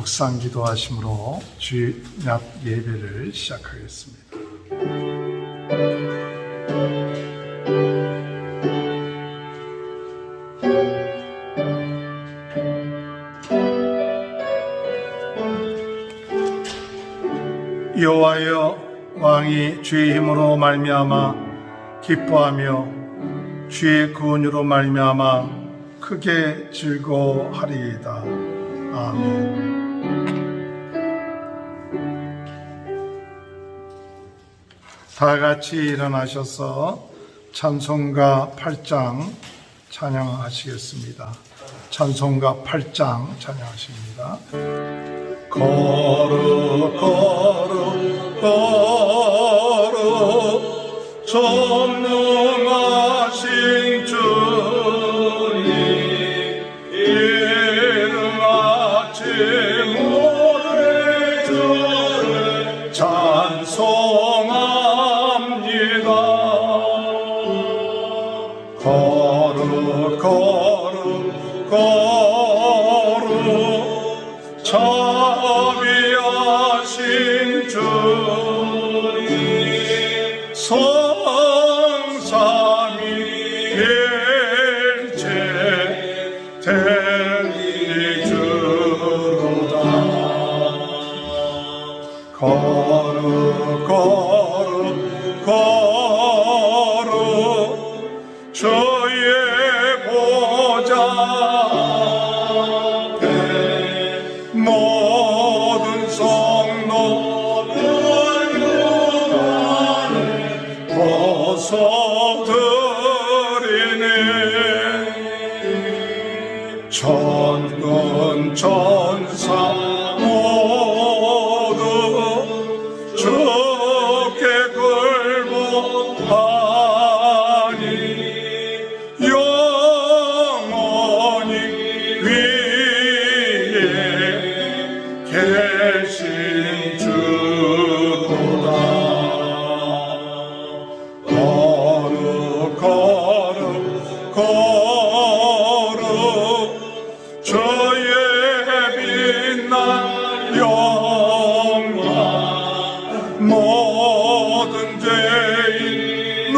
묵상 기도하심으로 주일낮 예배를 시작하겠습니다. 여호와여, 왕이 주의 힘으로 말미암아 기뻐하며 주의 구원으로 말미암아 크게 즐거워하리이다. 아멘. 다 같이 일어나셔서 찬송가 8장 찬양하시겠습니다. 찬송가 8장 찬양하십니다. 거룩 거룩 거룩 전능하신 주님, 이른 아침 우리 주를 찬송합니다. 거룩 거룩 거룩 자비하신 주님, 성삼위일체 대리주로다. 거룩 거룩 거룩 주의 보좌 앞에 모든 성도들 벗어드리네. 천군 천사 모두 주께 굴복하니 영원히 위에 계신 주로다. 거룩 거룩 거룩 주의 빛난 영광, 모든 죄인은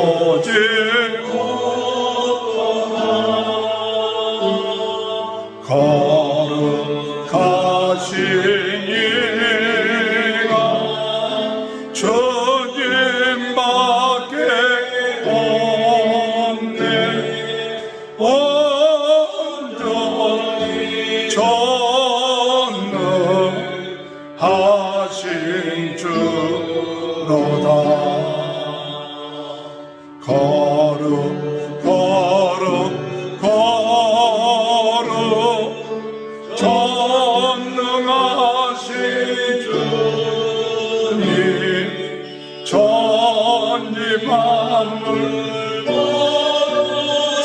오직 거룩하신 이가 주님밖에 없네. 온전히 전능하신 주로다. 거룩 거룩 거룩 전능하신 주님, 전지 만물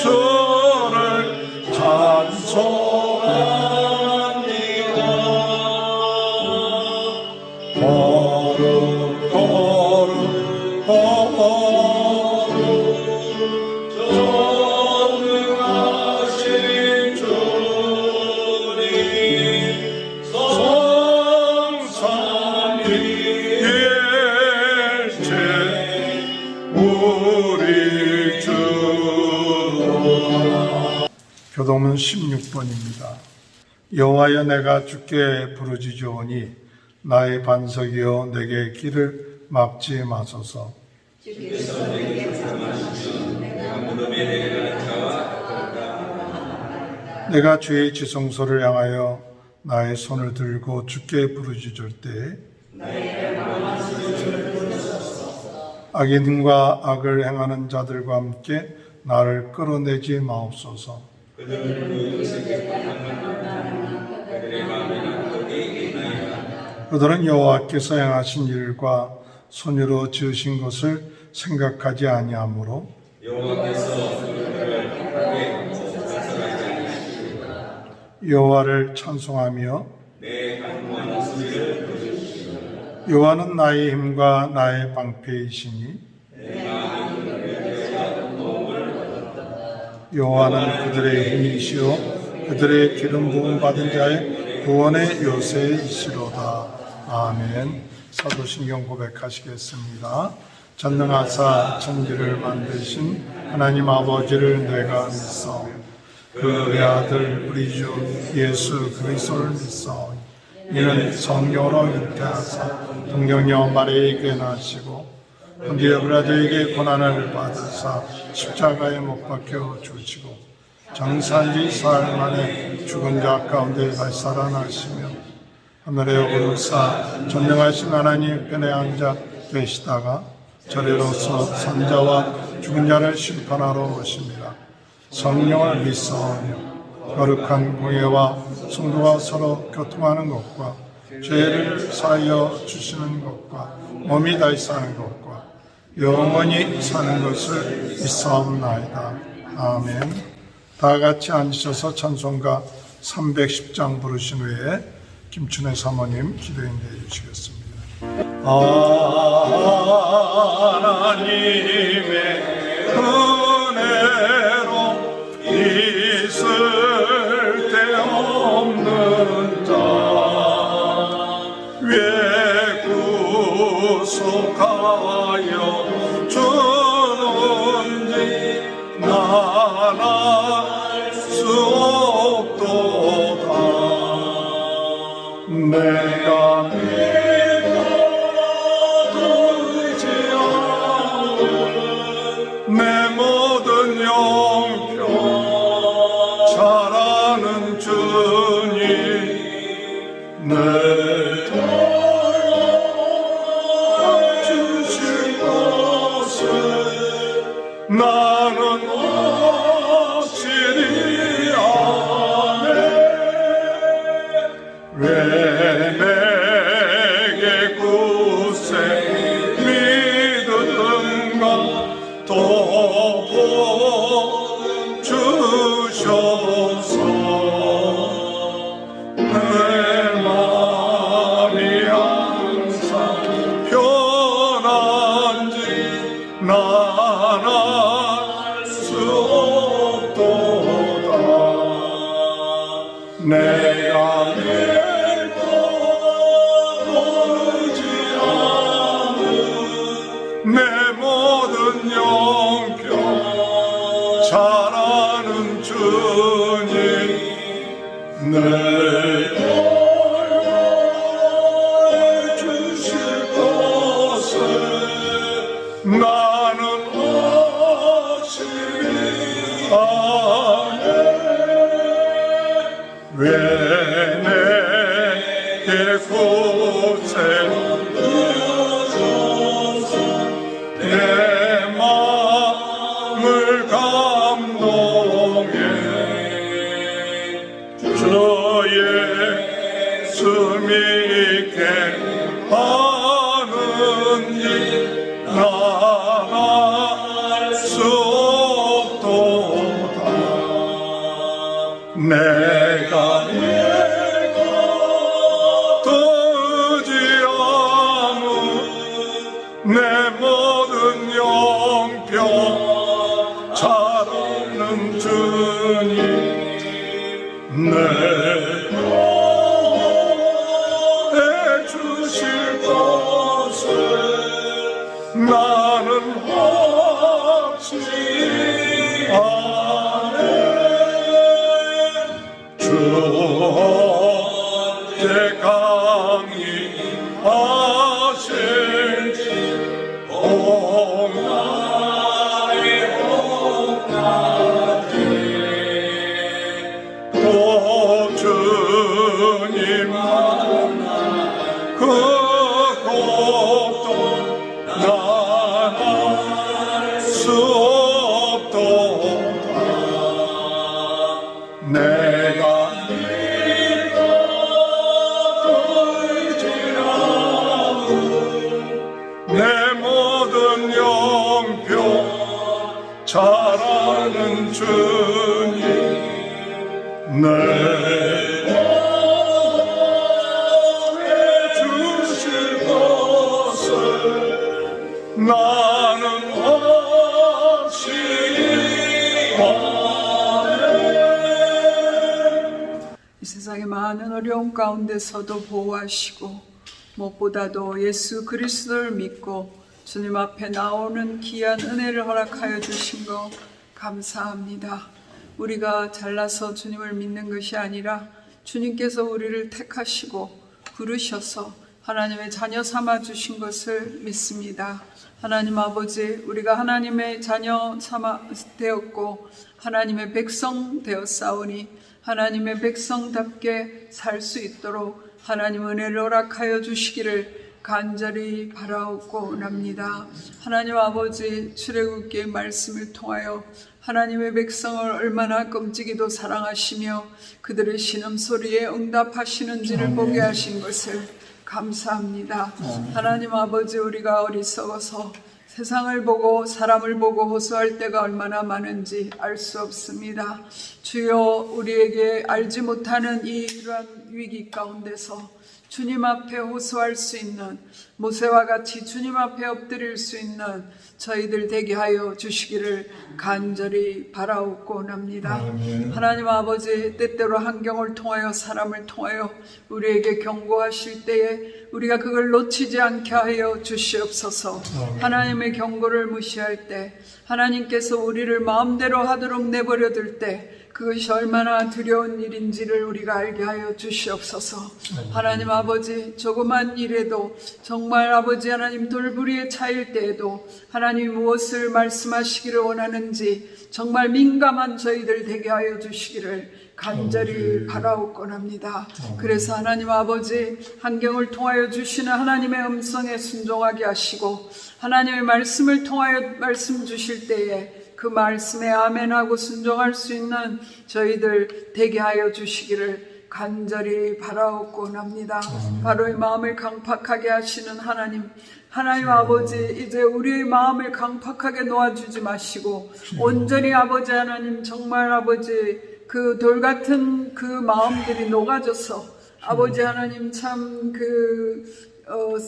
주를 찬송합니다. 거룩 거룩 거룩 전능하신 주님, 성삼위일체 우리 주. 교동문 16번입니다. 여호와여, 내가 주께 부르짖으오니 나의 반석이여 내게 길을 막지 마소서. 주께서 내게 말씀하시니 내가 무릎에 내리는 자와 같을까. 내가 주의 지성소를 향하여 나의 손을 들고 주께 부르짖을 때 악인과 악을 행하는 자들과 함께 나를 끌어내지 마옵소서. 그들은 여호와께서 행하신 일과 손으로 지으신 것을 생각하지 아니하므로 여호와를 찬송하며 여호와는 나의 힘과 나의 방패이시니 여호와는 그들의 힘이시오 그들의 기름 부음 받은 자의 구원의 요새이시로다. 아멘. 사도신경 고백하시겠습니다. 전능하사 천지를 만드신 하나님 아버지를 내가 믿사오니 그 외아들 우리 주 예수 그리스도를 믿사오니 이는 성령으로 잉태하사 동정녀 마리아에게 나시고 본디오 빌라도에게 고난을 받으사 십자가에 못 박혀 죽으시고 장사한 지 사흘 만에 죽은 자 가운데 살아나시며 하늘에 오르사 전능하신 하나님 편에 앉아 계시다가 저리로서 산자와 죽은 자를 심판하러 오십니다. 성령을 믿사오며 거룩한 공예와 성도가 서로 교통하는 것과 죄를 사하여 주시는 것과 몸이 다시 사는 것과 영원히 사는 것을 믿사옵나이다. 아멘. 다 같이 앉으셔서 찬송가 310장 부르신 후에 김춘혜 사모님 기도 인도해 주시겠습니다. 하나님의 은혜로 있을 데 없는 자 왜 구속하여 주는지 난 알 수 없도다. 내가 내 모든 영평 잘하는 주님 늘 도와주실 것을 나는 확실히 아네. 왜 내게 굳세 믿음과 또 주셔서 내 마음이 항상 편한지 난 알 수 없도다. 내가 믿고 모르지 않은 내 모든 영평 잘하는 주님 늘 도와주실 것을 나는 확실히 아네. 왜 내게 굳세 내 마음을 감동해 주의 예수 믿게 하는지 난 알 수 없도다. 내가 도지 않은 내 모든 영평 잘하는 주님 내 해주실 것을 나는 확실히 아네. 주의 강이 하실지 옹나리 옹나리 또 주님 만나 그 고통 난 알 수 없도다. 내가 내 모든 영평 잘하는 주님 늘 해주실 것을 나는 확실히 아네. 어려움 가운데서도 보호하시고 무엇보다도 예수 그리스도를 믿고 주님 앞에 나오는 귀한 은혜를 허락하여 주신 거 감사합니다. 우리가 잘나서 주님을 믿는 것이 아니라 주님께서 우리를 택하시고 부르셔서 하나님의 자녀 삼아 주신 것을 믿습니다. 하나님 아버지, 우리가 하나님의 자녀 삼아 되었고 하나님의 백성 되었사오니 하나님의 백성답게 살 수 있도록 하나님 은혜를 허락하여 주시기를 간절히 바라옵고납니다. 하나님 아버지, 출애굽기의 말씀을 통하여 하나님의 백성을 얼마나 끔찍이도 사랑하시며 그들의 신음소리에 응답하시는지를 보게 하신 것을 감사합니다. 하나님 아버지, 우리가 어리석어서 세상을 보고 사람을 보고 호소할 때가 얼마나 많은지 알 수 없습니다. 주여, 우리에게 알지 못하는 이러한 위기 가운데서 주님 앞에 호소할 수 있는, 모세와 같이 주님 앞에 엎드릴 수 있는 저희들 되게 하여 주시기를 간절히 바라옵고납니다. 하나님 아버지, 때때로 환경을 통하여 사람을 통하여 우리에게 경고하실 때에 우리가 그걸 놓치지 않게 하여 주시옵소서. 하나님의 경고를 무시할 때, 하나님께서 우리를 마음대로 하도록 내버려 둘 때 그것이 얼마나 두려운 일인지를 우리가 알게 하여 주시옵소서. 하나님 아버지, 조그만 일에도 정말 아버지 하나님 돌부리에 차일 때에도 하나님 무엇을 말씀하시기를 원하는지 정말 민감한 저희들 되게 하여 주시기를 간절히 바라옵고납니다. 그래서 하나님 아버지, 환경을 통하여 주시는 하나님의 음성에 순종하게 하시고 하나님의 말씀을 통하여 말씀 주실 때에 그 말씀에 아멘하고 순종할 수 있는 저희들 되게 하여 주시기를 간절히 바라옵고납니다. 바로의 마음을 강팍하게 하시는 하나님 아버지, 이제 우리의 마음을 강팍하게 놓아주지 마시고 온전히 아버지 하나님, 정말 아버지 그 돌같은 그 마음들이 녹아져서 아버지 하나님 참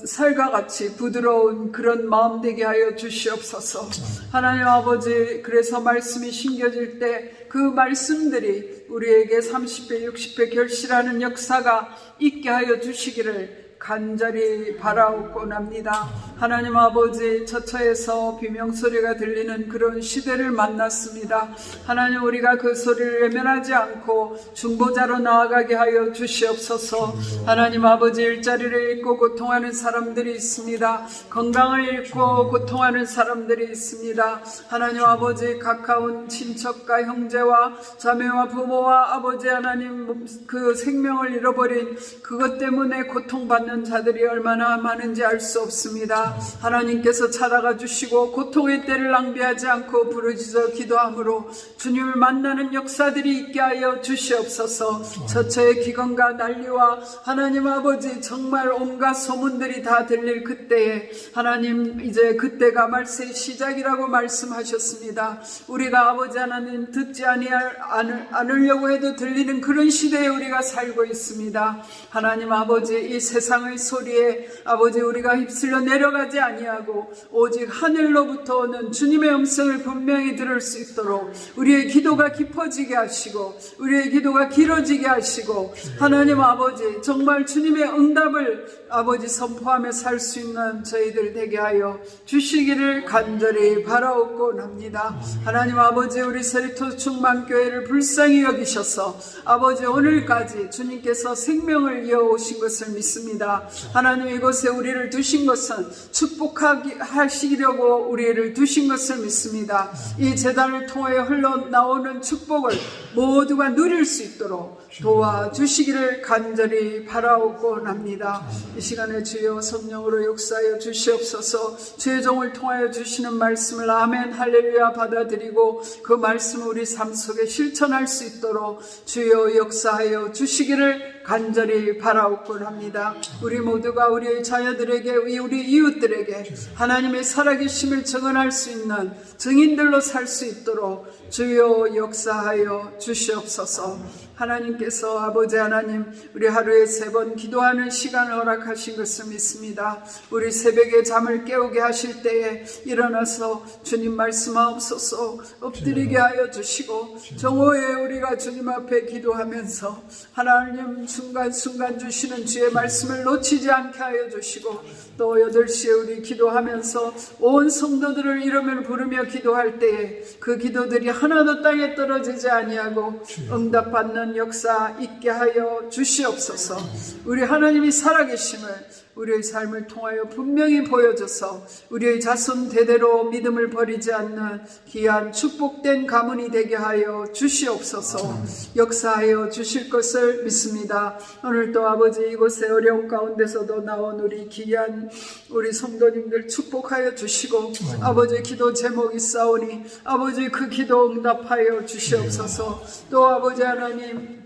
살과 같이 부드러운 그런 마음 되게 하여 주시옵소서. 하나님 아버지, 그래서 말씀이 심겨질 때 그 말씀들이 우리에게 30배 60배 결실하는 역사가 있게 하여 주시기를 간절히 바라옵고납니다. 하나님 아버지, 저처에서 비명소리가 들리는 그런 시대를 만났습니다. 하나님, 우리가 그 소리를 외면하지 않고 중보자로 나아가게 하여 주시옵소서. 하나님 아버지, 일자리를 잃고 고통하는 사람들이 있습니다. 건강을 잃고 고통하는 사람들이 있습니다. 하나님 아버지, 가까운 친척과 형제와 자매와 부모와 아버지 하나님 그 생명을 잃어버린 그것 때문에 고통받는 자들이 얼마나 많은지 알 수 없습니다. 하나님께서 찾아가 주시고 고통의 때를 낭비하지 않고 부르짖어 기도함으로 주님을 만나는 역사들이 있게 하여 주시옵소서. 저처의 기근과 난리와 하나님 아버지 정말 온갖 소문들이 다 들릴 그때에 하나님, 이제 그때가 말세의 시작이라고 말씀하셨습니다. 우리가 아버지 하나님 듣지 않으려고 해도 들리는 그런 시대에 우리가 살고 있습니다. 하나님 아버지, 이 세상의 소리에 아버지 우리가 휩쓸려 내려가지 아니하고 오직 하늘로부터 오는 주님의 음성을 분명히 들을 수 있도록 우리의 기도가 깊어지게 하시고 우리의 기도가 길어지게 하시고 하나님 아버지, 정말 주님의 응답을 아버지 선포하며 살 수 있는 저희들 되게 하여 주시기를 간절히 바라옵고납니다. 하나님 아버지, 우리 세리토 충만교회를 불쌍히 여기셔서 아버지 오늘까지 주님께서 생명을 이어오신 것을 믿습니다. 하나님, 이곳에 우리를 두신 것은 축복하시려고 우리를 두신 것을 믿습니다. 이 제단을 통해 흘러나오는 축복을 모두가 누릴 수 있도록 도와주시기를 간절히 바라옵고납니다. 이 시간에 주여 성령으로 역사하여 주시옵소서. 주의 종을 통하여 주시는 말씀을 아멘 할렐루야 받아들이고 그 말씀을 우리 삶 속에 실천할 수 있도록 주여 역사하여 주시기를 간절히 바라옵고합니다. 우리 모두가 우리의 자녀들에게, 우리 이웃들에게 하나님의 살아계심을 증언할 수 있는 증인들로 살 수 있도록 주여 역사하여 주시옵소서. 하나님께서 아버지 하나님 우리 하루에 3번 기도하는 시간을 허락하신 것을 믿습니다. 우리 새벽에 잠을 깨우게 하실 때에 일어나서 주님 말씀하옵소서 엎드리게 하여 주시고 정오에 우리가 주님 앞에 기도하면서 하나님 순간순간 주시는 주의 말씀을 놓치지 않게 하여 주시고 또 8시에 우리 기도하면서 온 성도들을 이름을 부르며 기도할 때에 그 기도들이 하나도 땅에 떨어지지 아니하고 응답받는 역사 있게 하여 주시옵소서. 우리 하나님이 살아계심을 우리의 삶을 통하여 분명히 보여줘서 우리의 자손 대대로 믿음을 버리지 않는 귀한 축복된 가문이 되게 하여 주시옵소서. 역사하여 주실 것을 믿습니다. 오늘도 아버지 이곳에 어려운 가운데서도 나온 우리 귀한 우리 성도님들 축복하여 주시고 아버지 기도 제목이 있사오니 아버지 그 기도 응답하여 주시옵소서. 또 아버지 하나님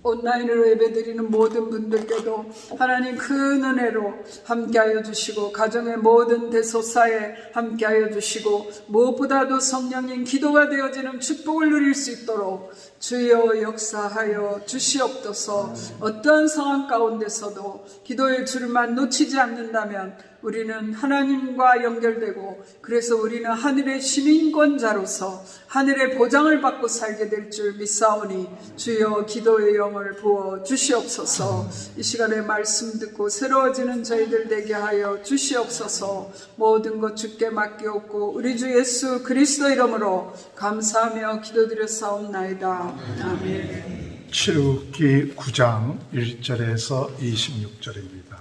온라인으로 예배드리는 모든 분들께도 하나님 큰 은혜로 함께하여 주시고 가정의 모든 대소사에 함께하여 주시고 무엇보다도 성령님 기도가 되어지는 축복을 누릴 수 있도록 주여 역사하여 주시옵소서. 어떤 상황 가운데서도 기도의 줄만 놓치지 않는다면 우리는 하나님과 연결되고 그래서 우리는 하늘의 시민권자로서 하늘의 보장을 받고 살게 될 줄 믿사오니 주여 기도의 영을 부어 주시옵소서. 이 시간에 말씀 듣고 새로워지는 저희들 되게 하여 주시옵소서. 모든 것 주께 맡기옵고 우리 주 예수 그리스도 이름으로 감사하며 기도드렸사옵나이다. 아멘. 출애굽기 9장 1절에서 26절입니다.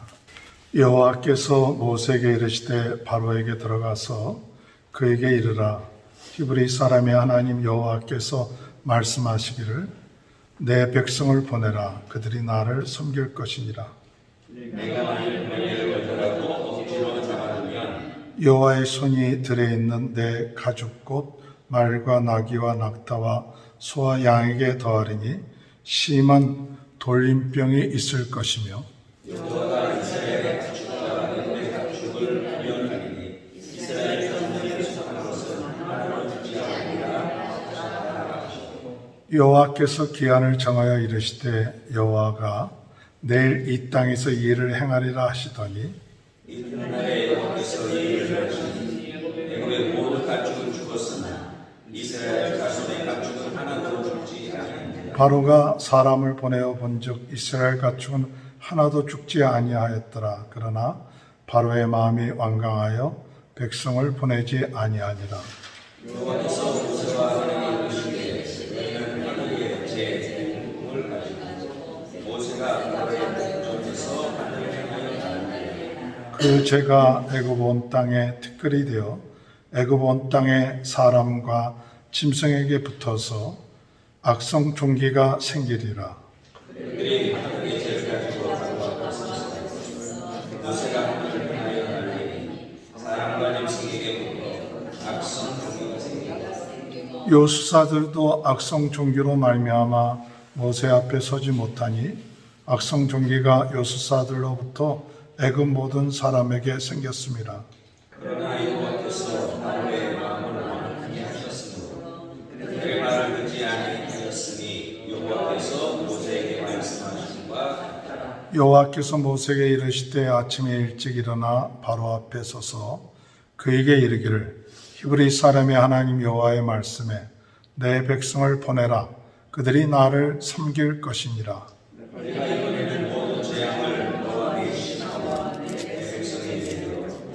여호와께서 모세에게 이르시되 바로에게 들어가서 그에게 이르라. 히브리 사람의 하나님 여호와께서 말씀하시기를 내 백성을 보내라. 그들이 나를 섬길 것이니라. 여호와의 손이 들에 있는 내 가죽 곧 말과 나귀와 낙타와 소와 양에게 더하리니 심한 돌림병이 있을 것이며 여호와께서 기한을 정하여 이르시되 여호와가 내일 이 땅에서 이 일을 행하리라 하시더니 이튿날에 여호와께서 이 일을 하시니 애굽의 모든 가축은 죽었으나 이스라엘 자손의 가축은 하나도 죽지 아니하니라. 바로가 사람을 보내어 본즉 이스라엘 가축은 하나도 죽지 아니하였더라. 그러나 바로의 마음이 완강하여 백성을 보내지 아니하니라. 여호와께서 모세와 아론에게 이르시되 너희는 하늘의 제 꿈을 가지고 모세가 바로의 전에서 하늘을 향하여 나아가니라. 그 죄가 애굽 온 땅에 티끌이 되어 애굽 온 땅의 사람과 짐승에게 붙어서 악성 종기가 생기리라. 그들이 하늘의 죄를 가지고 바로와 모세가 하늘을 향하여 날리니 사람과 짐승에게 붙어 악성 종기가 생기니라. 요수사들도 악성 종기로 말미암아 모세 앞에 서지 못하니 악성 종기가 요수사들로부터 애굽 모든 사람에게 생겼습니다. 그러나 여호와께서 바로의 마음을 완악하게 하셨으므로 그들의 말을 듣지 아니하였으니 여호와께서 모세에게 말씀하신 바 같더라. 여호와께서 모세에게 이르시되 아침에 일찍 일어나 바로 앞에 서서 그에게 이르기를 히브리 사람의 하나님 여호와의 말씀에 내 백성을 보내라. 그들이 나를 섬길 것이니라. 내가 이번에는 모든 재앙을 너와 네 신하와 내 백성에게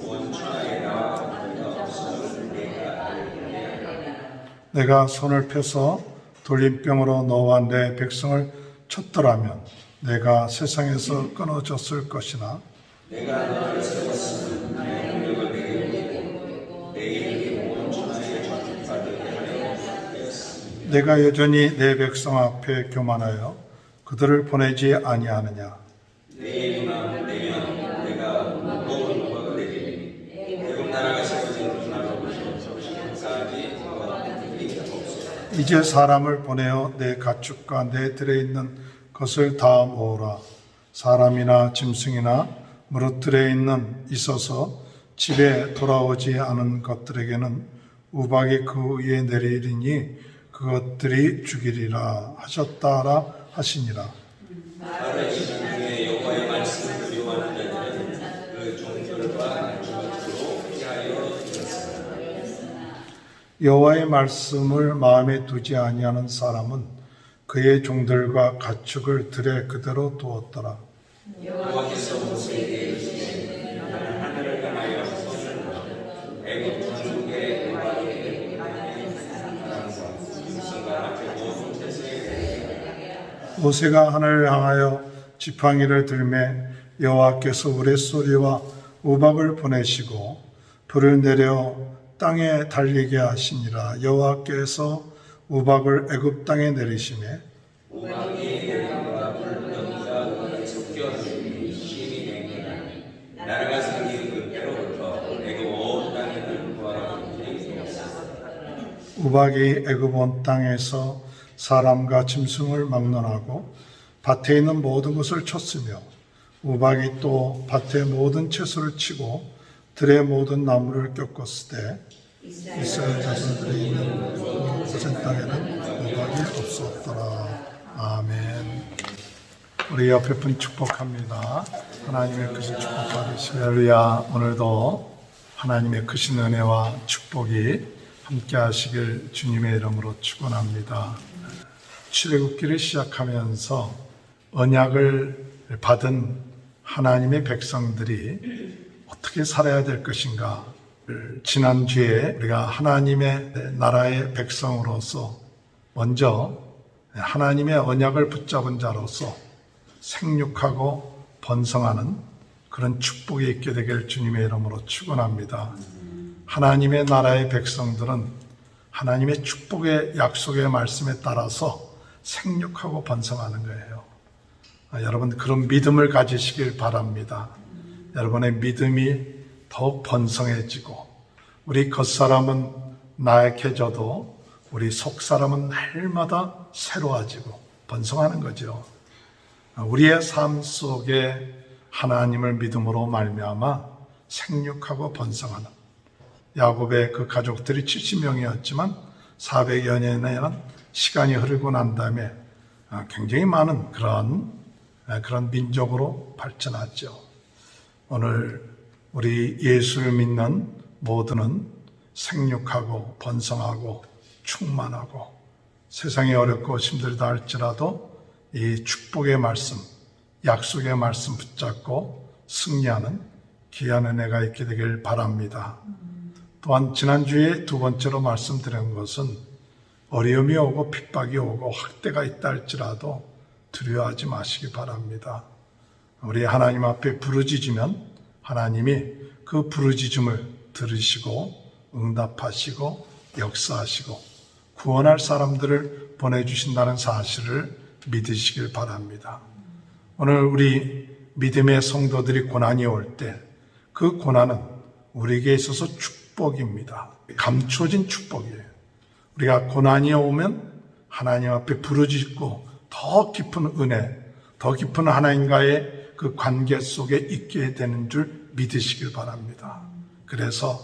온 천하에 나와 너희가 없음을 내가 알게 하리라. 내가 손을 펴서 돌림병으로 너와 내 백성을 쳤더라면 내가 세상에서 끊어졌을 것이나 내가 너를 세웠으면 나의 능력을 내게 보이고 내 이름이 온 천하에 전파되게 하려 하였으니 내가 여전히 내 백성 앞에 교만하여 그들을 보내지 아니하느냐. 내 눈앞 내면 내가 무거운 누박을 내리니 애굽 나라가 세워진 그날로부터 지금까지 너와 그들이 없으라. 이제 사람을 보내어 내 가축과 내 들에 있는 것을 다 모으라. 사람이나 짐승이나 무릇들에 있어서 집에 돌아오지 않은 것들에게는 우박이 그 위에 내리리니 그것들이 죽이리라 하셨다라 하시니라. 나를 지난 중에 여호와의 말씀을 두려워하는 자들은 그 종들과 주먹으로 피하여 들었으나 여호와의 말씀을 마음에 두지 아니하는 사람은 그의 종들과 가축을 들에 그대로 두었더라. 여호와께서 모세에게 이르시되 나는 하늘을 향하여 손을 들어 애굽 전국의 여호와에게 바람과 짐승과 앞에 모든 태세에 모세가 하늘을 향하여 지팡이를 들매 여호와께서 우레소리와 우박을 보내시고 불을 내려 땅에 달리게 하시니라. 여호와께서 우박을 애굽 땅에 내리시매 우박이 내림과 불덩이가 섞여 주니 심히 맹렬하니 나라가 생긴 그때로부터 애굽 온 땅에는 부활하기 우박이 애굽 온 땅에서 사람과 짐승을 막론하고 밭에 있는 모든 것을 쳤으며 우박이 또 밭의 모든 채소를 치고 들의 모든 나무를 꺾었을 때 이스라엘 자손들이 있는 고센 땅에는 우박이 없었더라. 아멘. 우리 옆에 분 축복합니다. 하나님의 크신 축복 받으시고 할렐루야. 오늘도 하나님의 크신 은혜와 축복이 함께 하시길 주님의 이름으로 축원합니다. 출애굽기를 시작하면서 언약을 받은 하나님의 백성들이 어떻게 살아야 될 것인가. 지난주에 우리가 하나님의 나라의 백성으로서 먼저 하나님의 언약을 붙잡은 자로서 생육하고 번성하는 그런 축복이 있게 되길 주님의 이름으로 축원합니다. 하나님의 나라의 백성들은 하나님의 축복의 약속의 말씀에 따라서 생육하고 번성하는 거예요. 여러분 그런 믿음을 가지시길 바랍니다. 여러분의 믿음이 더욱 번성해지고 우리 겉사람은 나약해져도 우리 속사람은 날마다 새로워지고 번성하는 거죠. 우리의 삶 속에 하나님을 믿음으로 말미암아 생육하고 번성하는 야곱의 그 가족들이 70명이었지만 400여 년의 시간이 흐르고 난 다음에 굉장히 많은 그런 민족으로 발전하죠. 오늘 우리 예수를 믿는 모두는 생육하고 번성하고 충만하고 세상이 어렵고 힘들다 할지라도 이 축복의 말씀, 약속의 말씀 붙잡고 승리하는 귀한 은혜가 있게 되길 바랍니다. 또한 지난주에 두 번째로 말씀드린 것은 어려움이 오고 핍박이 오고 학대가 있다 할지라도 두려워하지 마시기 바랍니다. 우리 하나님 앞에 부르짖으면 하나님이 그 부르짖음을 들으시고 응답하시고 역사하시고 구원할 사람들을 보내주신다는 사실을 믿으시길 바랍니다. 오늘 우리 믿음의 성도들이 고난이 올 때 그 고난은 우리에게 있어서 축복입니다. 감춰진 축복이에요. 우리가 고난이 오면 하나님 앞에 부르짖고 더 깊은 은혜, 더 깊은 하나님과의 그 관계 속에 있게 되는 줄 믿으시길 바랍니다. 그래서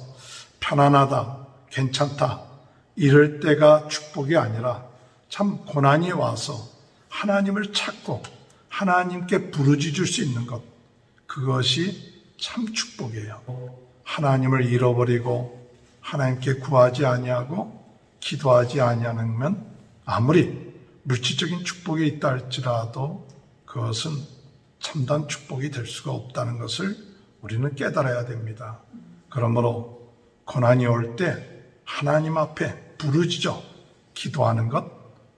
편안하다, 괜찮다 이럴 때가 축복이 아니라 참 고난이 와서 하나님을 찾고 하나님께 부르짖을 수 있는 것, 그것이 참 축복이에요. 하나님을 잃어버리고 하나님께 구하지 아니하고 기도하지 아니하면 아무리 물질적인 축복이 있다 할지라도 그것은 참된 축복이 될 수가 없다는 것을 우리는 깨달아야 됩니다. 그러므로 고난이 올 때 하나님 앞에 부르짖어 기도하는 것,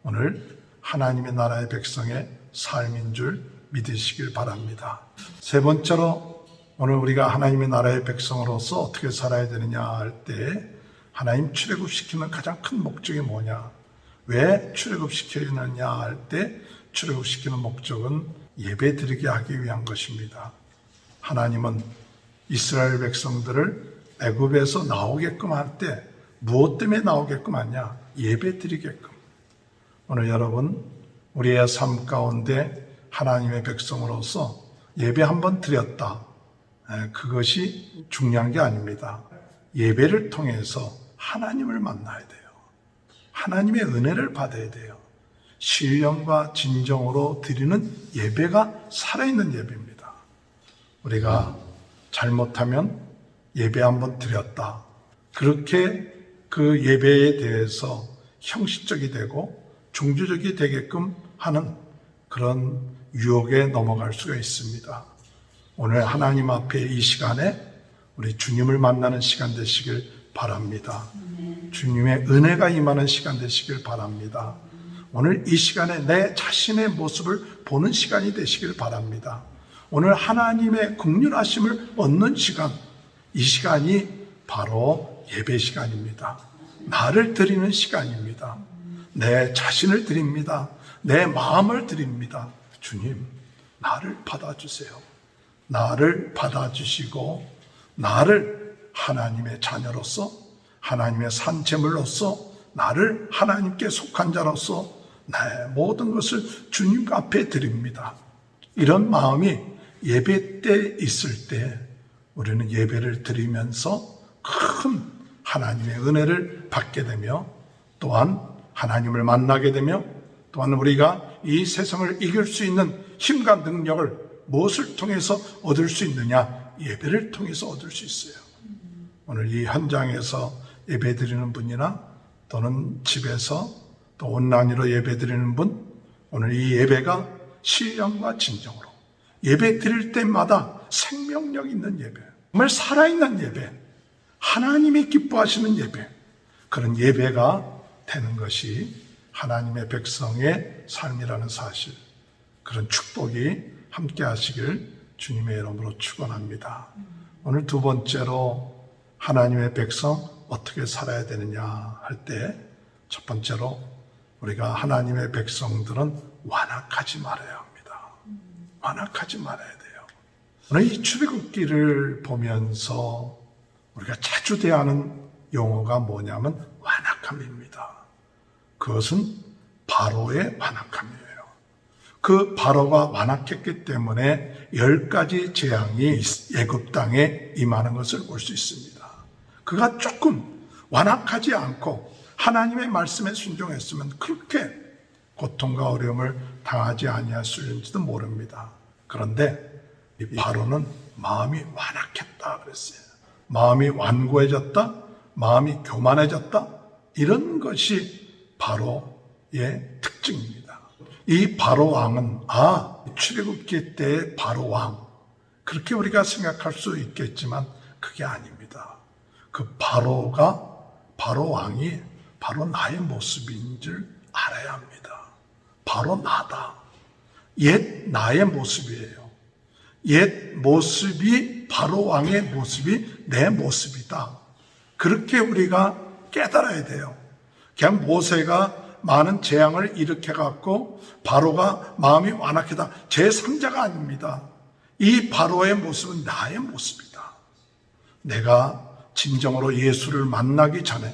오늘 하나님의 나라의 백성의 삶인 줄 믿으시길 바랍니다. 세 번째로 오늘 우리가 하나님의 나라의 백성으로서 어떻게 살아야 되느냐 할 때 하나님 출애굽시키는 가장 큰 목적이 뭐냐? 왜 출애굽시키느냐 할 때 출애굽시키는 목적은 예배드리게 하기 위한 것입니다. 하나님은 이스라엘 백성들을 애굽에서 나오게끔 할 때 무엇 때문에 나오게끔 하냐? 예배드리게끔. 오늘 여러분 우리의 삶 가운데 하나님의 백성으로서 예배 한번 드렸다. 그것이 중요한 게 아닙니다. 예배를 통해서 하나님을 만나야 돼요. 하나님의 은혜를 받아야 돼요. 신령과 진정으로 드리는 예배가 살아있는 예배입니다. 우리가 잘못하면 예배 한번 드렸다. 그렇게 그 예배에 대해서 형식적이 되고 종교적이 되게끔 하는 그런 유혹에 넘어갈 수가 있습니다. 오늘 하나님 앞에 이 시간에 우리 주님을 만나는 시간 되시길 바랍니다. 주님의 은혜가 임하는 시간 되시길 바랍니다. 오늘 이 시간에 내 자신의 모습을 보는 시간이 되시길 바랍니다. 오늘 하나님의 긍휼하심을 얻는 시간, 이 시간이 바로 예배 시간입니다. 나를 드리는 시간입니다. 내 자신을 드립니다. 내 마음을 드립니다. 주님, 나를 받아주세요. 나를 받아주시고 나를 하나님의 자녀로서, 하나님의 산재물로서, 나를 하나님께 속한 자로서 나의 모든 것을 주님 앞에 드립니다. 이런 마음이 예배 때 있을 때 우리는 예배를 드리면서 큰 하나님의 은혜를 받게 되며, 또한 하나님을 만나게 되며, 또한 우리가 이 세상을 이길 수 있는 힘과 능력을 무엇을 통해서 얻을 수 있느냐? 예배를 통해서 얻을 수 있어요. 오늘 이 현장에서 예배 드리는 분이나 또는 집에서 또 온라인으로 예배 드리는 분, 오늘 이 예배가 신령과 진정으로 예배 드릴 때마다 생명력 있는 예배, 정말 살아있는 예배, 하나님이 기뻐하시는 예배, 그런 예배가 되는 것이 하나님의 백성의 삶이라는 사실, 그런 축복이 함께 하시길 주님의 이름으로 축원합니다. 오늘 두 번째로 하나님의 백성 어떻게 살아야 되느냐 할 때, 첫 번째로 우리가 하나님의 백성들은 완악하지 말아야 합니다. 완악하지 말아야 돼요. 오늘 이 출애굽기를 보면서 우리가 자주 대하는 용어가 뭐냐면 완악함입니다. 그것은 바로의 완악함이에요. 그 바로가 완악했기 때문에 10가지 재앙이 애굽 땅에 임하는 것을 볼 수 있습니다. 그가 조금 완악하지 않고 하나님의 말씀에 순종했으면 그렇게 고통과 어려움을 당하지 아니했을지도 모릅니다. 그런데 이 바로는 마음이 완악했다 그랬어요. 마음이 완고해졌다, 마음이 교만해졌다, 이런 것이 바로의 특징입니다. 이 바로 왕은 출애굽기 때의 바로 왕, 그렇게 우리가 생각할 수 있겠지만 그게 아닙니다. 그 바로 왕이 바로 나의 모습인 줄 알아야 합니다. 바로 나다. 옛 나의 모습이에요. 옛 모습이 바로 왕의 모습이 내 모습이다. 그렇게 우리가 깨달아야 돼요. 그냥 모세가 많은 재앙을 일으켜갖고 바로가 마음이 완악하다, 제3자가 아닙니다. 이 바로의 모습은 나의 모습이다. 내가 진정으로 예수를 만나기 전에,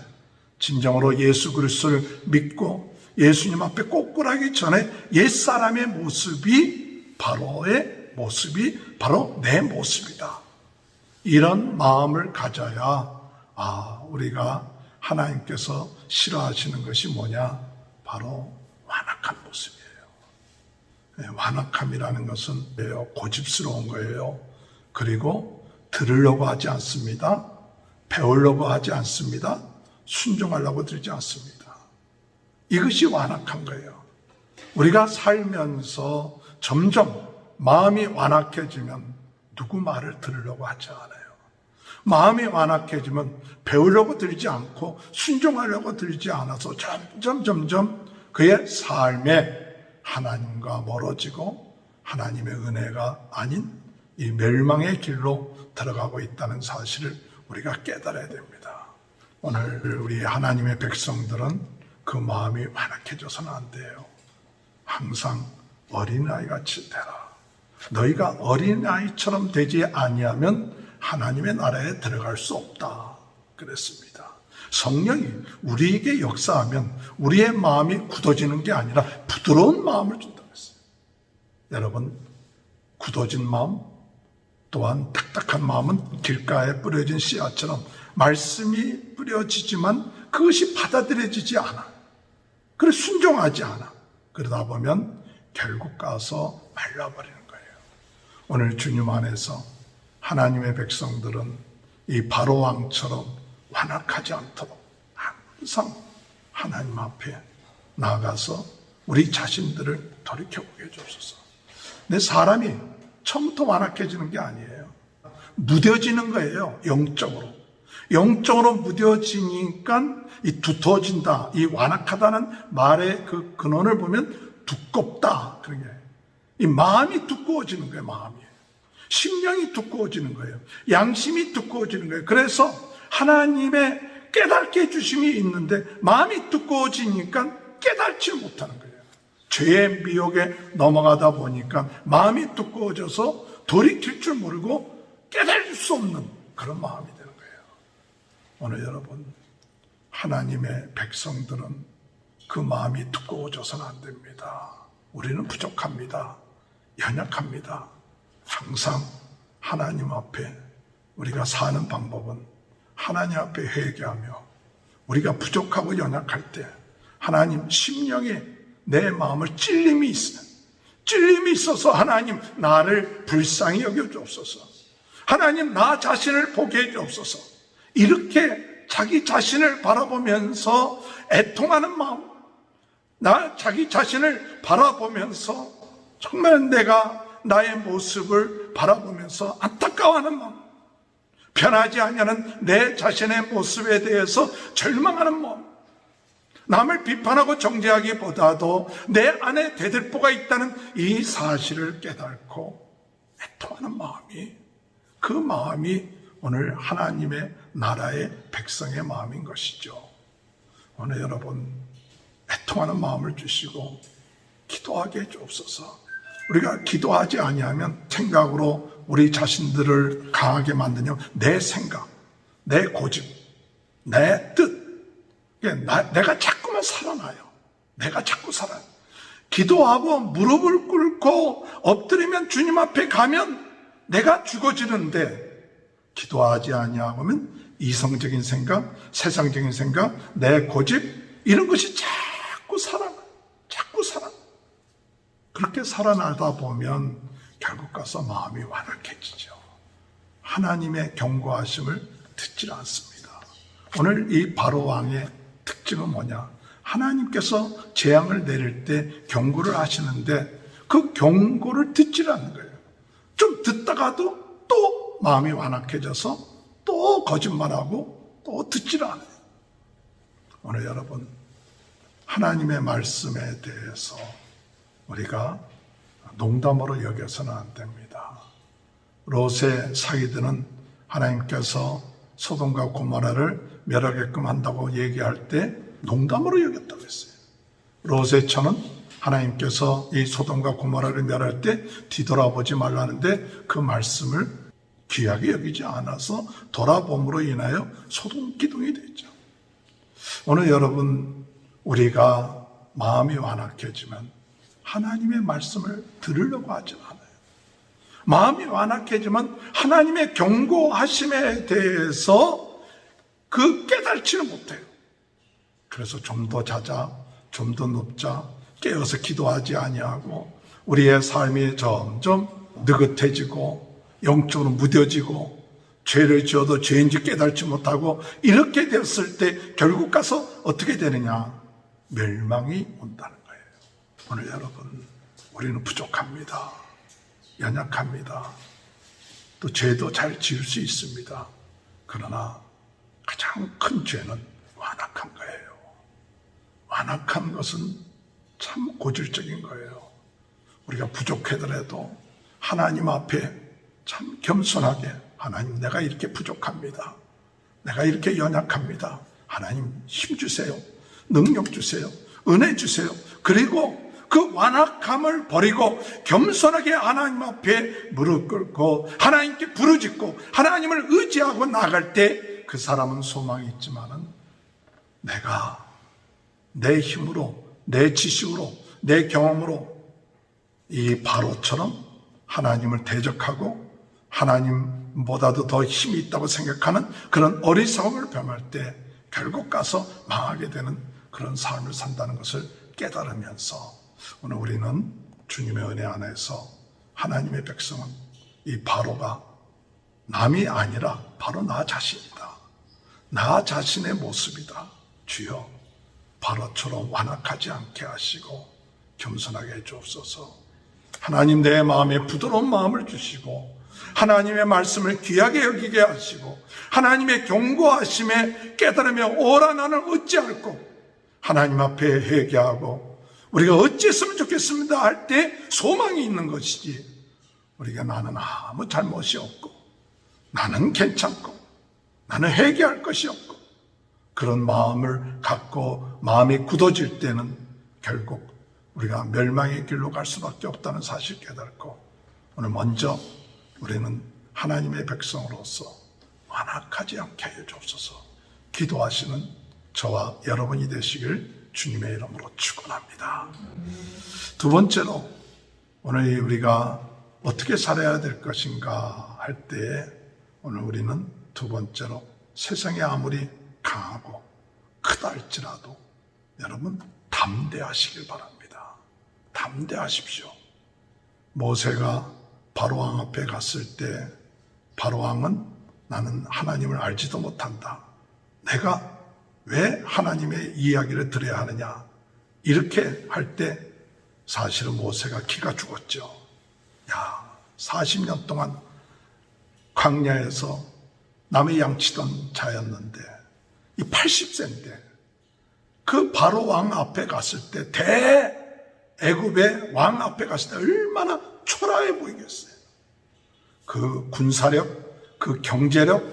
진정으로 예수 그리스도를 믿고 예수님 앞에 꼬꾸라기 전에 옛사람의 모습이 바로의 모습이 바로 내 모습이다. 이런 마음을 가져야 우리가 하나님께서 싫어하시는 것이 뭐냐? 바로 완악한 모습이에요. 완악함이라는 것은 고집스러운 거예요. 그리고 들으려고 하지 않습니다. 배우려고 하지 않습니다. 순종하려고 들지 않습니다. 이것이 완악한 거예요. 우리가 살면서 점점 마음이 완악해지면 누구 말을 들으려고 하지 않아요. 마음이 완악해지면 배우려고 들지 않고 순종하려고 들지 않아서 점점 그의 삶에 하나님과 멀어지고 하나님의 은혜가 아닌 이 멸망의 길로 들어가고 있다는 사실을 우리가 깨달아야 됩니다. 오늘 우리 하나님의 백성들은 그 마음이 완악해져서는 안 돼요. 항상 어린아이같이 되라. 너희가 어린아이처럼 되지 아니하면 하나님의 나라에 들어갈 수 없다 그랬습니다. 성령이 우리에게 역사하면 우리의 마음이 굳어지는 게 아니라 부드러운 마음을 준다고 했어요. 여러분, 굳어진 마음, 또한 딱딱한 마음은 길가에 뿌려진 씨앗처럼 말씀이 뿌려지지만 그것이 받아들여지지 않아. 그래 순종하지 않아. 그러다 보면 결국 가서 말라버리는 거예요. 오늘 주님 안에서 하나님의 백성들은 이 바로 왕처럼 완악하지 않도록 항상 하나님 앞에 나아가서 우리 자신들을 돌이켜보게 해주옵소서. 내 사람이 처음부터 완악해지는 게 아니에요. 무뎌지는 거예요. 영적으로 무뎌지니까 이 두터워진다. 이 완악하다는 말의 그 근원을 보면 두껍다. 그런 게 이 마음이 두꺼워지는 거예요. 마음이. 심령이 두꺼워지는 거예요. 양심이 두꺼워지는 거예요. 그래서 하나님의 깨닫게 해주심이 있는데 마음이 두꺼워지니까 깨닫지 못하는 거예요. 죄의 미혹에 넘어가다 보니까 마음이 두꺼워져서 돌이킬 줄 모르고 깨달을 수 없는 그런 마음이 되는 거예요. 오늘 여러분, 하나님의 백성들은 그 마음이 두꺼워져서는 안 됩니다. 우리는 부족합니다. 연약합니다. 항상 하나님 앞에 우리가 사는 방법은 하나님 앞에 회개하며 우리가 부족하고 연약할 때 하나님 심령에 내 마음을 찔림이 있어서 하나님 나를 불쌍히 여겨주옵소서. 하나님 나 자신을 보게 해주옵소서. 이렇게 자기 자신을 바라보면서 애통하는 마음, 자기 자신을 바라보면서 정말 내가 나의 모습을 바라보면서 안타까워하는 마음, 변하지 않냐는 내 자신의 모습에 대해서 절망하는 마음, 남을 비판하고 정죄하기보다도 내 안에 대들보가 있다는 이 사실을 깨닫고 애통하는 마음이, 그 마음이 오늘 하나님의 나라의 백성의 마음인 것이죠. 오늘 여러분 애통하는 마음을 주시고 기도하게 해주옵소서. 우리가 기도하지 아니하면 생각으로 우리 자신들을 강하게 만드냐, 내 생각, 내 고집, 내 뜻, 내가 자꾸만 살아나요. 내가 자꾸 살아요. 기도하고 무릎을 꿇고 엎드리면 주님 앞에 가면 내가 죽어지는데, 기도하지 아니하면 이성적인 생각, 세상적인 생각, 내 고집, 이런 것이 자꾸 살아나. 그렇게 살아나다 보면 결국 가서 마음이 완악해지죠. 하나님의 경고하심을 듣지 않습니다. 오늘 이 바로 왕의 특징은 뭐냐? 하나님께서 재앙을 내릴 때 경고를 하시는데 그 경고를 듣지 않는 거예요. 좀 듣다가도 또 마음이 완악해져서 또 거짓말하고 또 듣지 않아요. 오늘 여러분, 하나님의 말씀에 대해서 우리가 농담으로 여겨서는 안 됩니다. 롯의 사기들은 하나님께서 소돔과 고모라를 멸하게끔 한다고 얘기할 때 농담으로 여겼다고 했어요. 롯의 처는 하나님께서 이 소돔과 고모라를 멸할 때 뒤돌아보지 말라는데 그 말씀을 귀하게 여기지 않아서 돌아봄으로 인하여 소돔 기둥이 됐죠. 오늘 여러분, 우리가 마음이 완악해지면 하나님의 말씀을 들으려고 하지 않아요. 마음이 완악해지면 하나님의 경고하심에 대해서 그 깨달지는 못해요. 그래서 좀 더 자자, 좀 더 눕자, 깨어서 기도하지 아니하고 우리의 삶이 점점 느긋해지고 영적으로 무뎌지고 죄를 지어도 죄인지 깨달지 못하고 이렇게 되었을 때 결국 가서 어떻게 되느냐? 멸망이 온다는 거예요. 오늘 여러분, 우리는 부족합니다. 연약합니다. 또 죄도 잘 지을 수 있습니다. 그러나 가장 큰 죄는 완악한 거예요. 완악한 것은 참 고질적인 거예요. 우리가 부족하더라도 하나님 앞에 참 겸손하게, 하나님 내가 이렇게 부족합니다. 내가 이렇게 연약합니다. 하나님 힘 주세요. 능력 주세요. 은혜 주세요. 그리고 그 완악함을 버리고 겸손하게 하나님 앞에 무릎 꿇고 하나님께 부르짖고 하나님을 의지하고 나갈 때 그 사람은 소망이 있지만은 내가 내 힘으로, 내 지식으로, 내 경험으로 이 바로처럼 하나님을 대적하고 하나님보다도 더 힘이 있다고 생각하는 그런 어리석음을 범할 때 결국 가서 망하게 되는 그런 삶을 산다는 것을 깨달으면서 오늘 우리는 주님의 은혜 안에서 하나님의 백성은 이 바로가 남이 아니라 바로 나 자신이다. 나 자신의 모습이다. 주여, 바로처럼 완악하지 않게 하시고 겸손하게 해주옵소서. 하나님, 내 마음에 부드러운 마음을 주시고 하나님의 말씀을 귀하게 여기게 하시고 하나님의 경고하심에 깨달으며 오라 나는 어찌할꼬 하나님 앞에 회개하고 우리가 어찌했으면 좋겠습니다 할 때 소망이 있는 것이지, 우리가 나는 아무 잘못이 없고 나는 괜찮고 나는 회개할 것이 없고 그런 마음을 갖고 마음이 굳어질 때는 결국 우리가 멸망의 길로 갈 수밖에 없다는 사실 깨닫고, 오늘 먼저 우리는 하나님의 백성으로서 완악하지 않게 하여 주옵소서. 기도하시는 저와 여러분이 되시길 주님의 이름으로 축원합니다. 두 번째로, 오늘 우리가 어떻게 살아야 될 것인가 할 때 오늘 우리는 두 번째로, 세상이 아무리 강하고 크다 할지라도 여러분 담대하시길 바랍니다. 담대하십시오. 모세가 바로왕 앞에 갔을 때 바로왕은 나는 하나님을 알지도 못한다, 내가 왜 하나님의 이야기를 들어야 하느냐, 이렇게 할 때 사실은 모세가 기가 죽었죠. 40년 동안 광야에서 남의 양치던 자였는데 이 80세인데 그 바로왕 앞에 갔을 때, 애굽의 왕 앞에 갔을 때 얼마나 초라해 보이겠어요. 그 군사력, 그 경제력,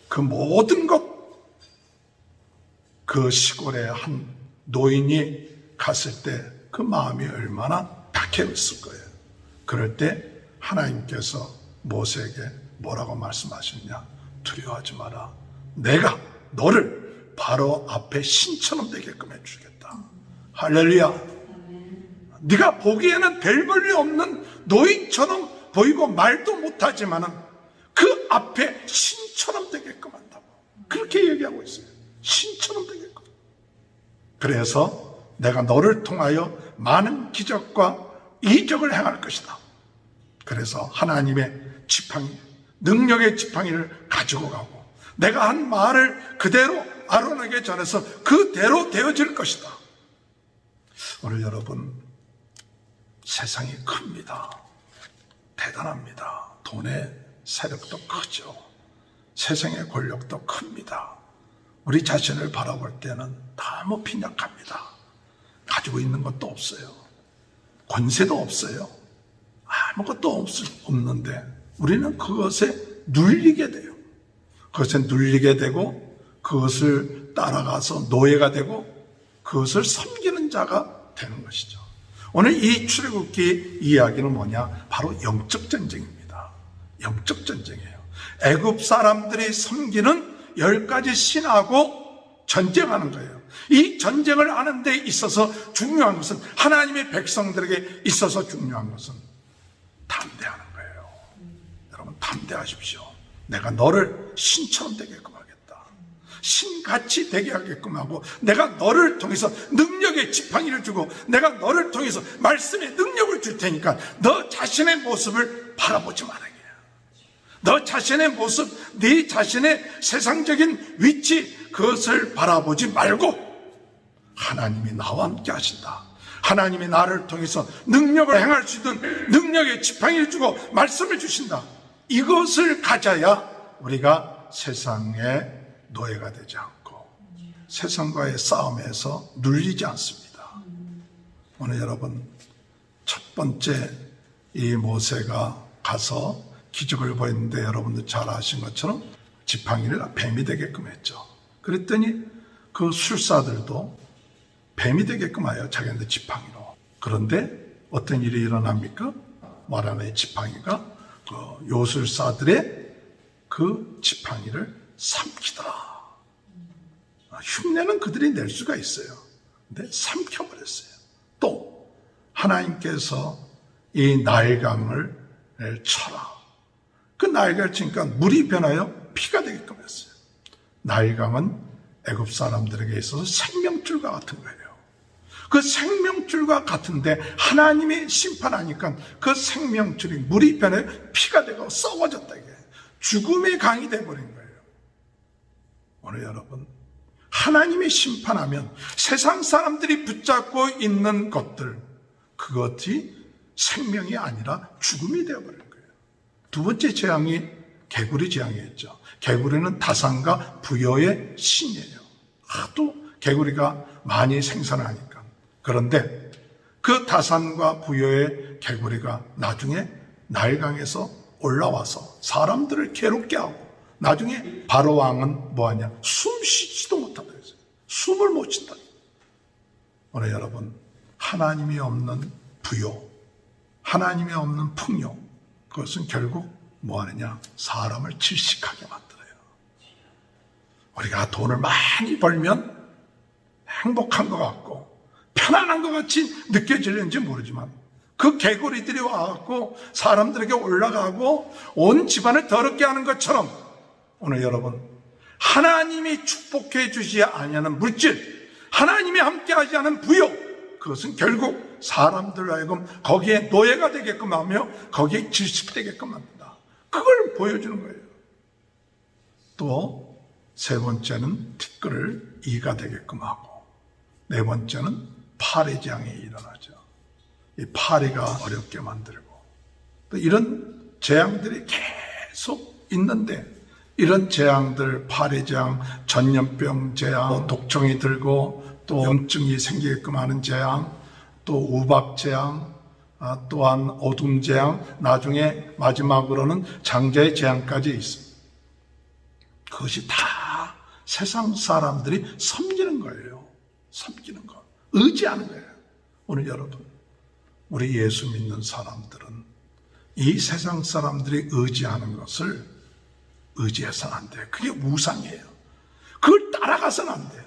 그 모든 것, 그 시골의 한 노인이 갔을 때 그 마음이 얼마나 박해했을 거예요. 그럴 때 하나님께서 모세에게 뭐라고 말씀하셨냐? 두려워하지 마라. 내가 너를 바로 앞에 신처럼 되게끔 해주겠다. 할렐루야. 네가 보기에는 별 볼일 없는 노인처럼 보이고 말도 못하지만은 그 앞에 신처럼 되게끔 한다고 그렇게 얘기하고 있어요. 신처럼 되게끔. 그래서 내가 너를 통하여 많은 기적과 이적을 행할 것이다. 그래서 하나님의 지팡이, 능력의 지팡이를 가지고 가고 내가 한 말을 그대로 아론에게 전해서 그대로 되어질 것이다. 오늘 여러분, 세상이 큽니다. 대단합니다. 돈의 세력도 크죠. 세상의 권력도 큽니다. 우리 자신을 바라볼 때는 너무 빈약합니다. 가지고 있는 것도 없어요. 권세도 없어요. 아무것도 없는데 우리는 그것에 눌리게 돼요. 그것에 눌리게 되고 그것을 따라가서 노예가 되고 그것을 섬기는 자가 되는 것이죠. 오늘 이 출애굽기 이야기는 뭐냐? 바로 영적 전쟁입니다. 영적 전쟁이에요. 애굽 사람들이 섬기는 10가지 신하고 전쟁하는 거예요. 이 전쟁을 하는 데 있어서 중요한 것은, 하나님의 백성들에게 있어서 중요한 것은 담대하는 거예요. 여러분, 담대하십시오. 내가 너를 신처럼 되게끔 하겠다. 신같이 되게 하게끔 하고, 내가 너를 통해서 능력의 지팡이를 주고, 내가 너를 통해서 말씀의 능력을 줄 테니까 너 자신의 모습을 바라보지 말아야. 너 자신의 모습, 네 자신의 세상적인 위치, 그것을 바라보지 말고 하나님이 나와 함께 하신다. 하나님이 나를 통해서 능력을 행할 수 있는 능력의 지팡이를 주고 말씀을 주신다. 이것을 가져야 우리가 세상의 노예가 되지 않고 세상과의 싸움에서 눌리지 않습니다. 오늘 여러분, 첫 번째 이 모세가 가서 기적을 보였는데 여러분들 잘 아신 것처럼 지팡이를 뱀이 되게끔 했죠. 그랬더니 그 술사들도 뱀이 되게끔 하여 자기한테 지팡이로. 그런데 어떤 일이 일어납니까? 말하는 지팡이가 그 요술사들의 그 지팡이를 삼키더라. 흉내는 그들이 낼 수가 있어요. 근데 삼켜버렸어요. 또 하나님께서 이 나일강을 쳐라. 그 나일강을 치니까 물이 변하여 피가 되게끔 했어요. 나일강은 애굽 사람들에게 있어서 생명줄과 같은 거예요. 그 생명줄과 같은데 하나님이 심판하니까 그 생명줄이 물이 변해 피가 되고 썩어졌다. 이게 죽음의 강이 되어버린 거예요. 오늘 여러분, 하나님이 심판하면 세상 사람들이 붙잡고 있는 것들, 그것이 생명이 아니라 죽음이 되어버린 거예요. 두 번째 재앙이 개구리 재앙이었죠. 개구리는 다산과 부여의 신이에요. 하도 개구리가 많이 생산하니까. 그런데 그 다산과 부여의 개구리가 나중에 나일강에서 올라와서 사람들을 괴롭게 하고, 나중에 바로 왕은 뭐하냐? 숨 쉬지도 못한다 했어요. 숨을 못 쉰다. 오늘 여러분, 하나님이 없는 부여, 하나님이 없는 풍요, 그것은 결국 뭐하느냐? 사람을 질식하게 만들어요. 우리가 돈을 많이 벌면 행복한 것 같고 편안한 것 같이 느껴지는지 모르지만, 그 개구리들이 와갖고 사람들에게 올라가고 온 집안을 더럽게 하는 것처럼, 오늘 여러분, 하나님이 축복해 주지 아니하는 물질, 하나님이 함께하지 않은 부여, 그것은 결국 사람들 하여금 거기에 노예가 되게끔 하며 거기에 질식되게끔 만든다. 그걸 보여주는 거예요. 또 세 번째는 티끌을 이가 되게끔 하고, 네 번째는 파리 재앙이 일어나죠. 이 파리가 어렵게 만들고, 또 이런 재앙들이 계속 있는데, 이런 재앙들, 파리 재앙, 전염병 재앙, 독종이 들고 또 염증이 생기게끔 하는 재앙, 또 우박 재앙, 또한 어둠 재앙, 나중에 마지막으로는 장자의 재앙까지 있습니다. 그것이 다 세상 사람들이 섬기는 거예요. 섬기는 거, 의지하는 거예요. 오늘 여러분, 우리 예수 믿는 사람들은 이 세상 사람들이 의지하는 것을 의지해서는 안 돼요. 그게 우상이에요. 그걸 따라가서는 안 돼요.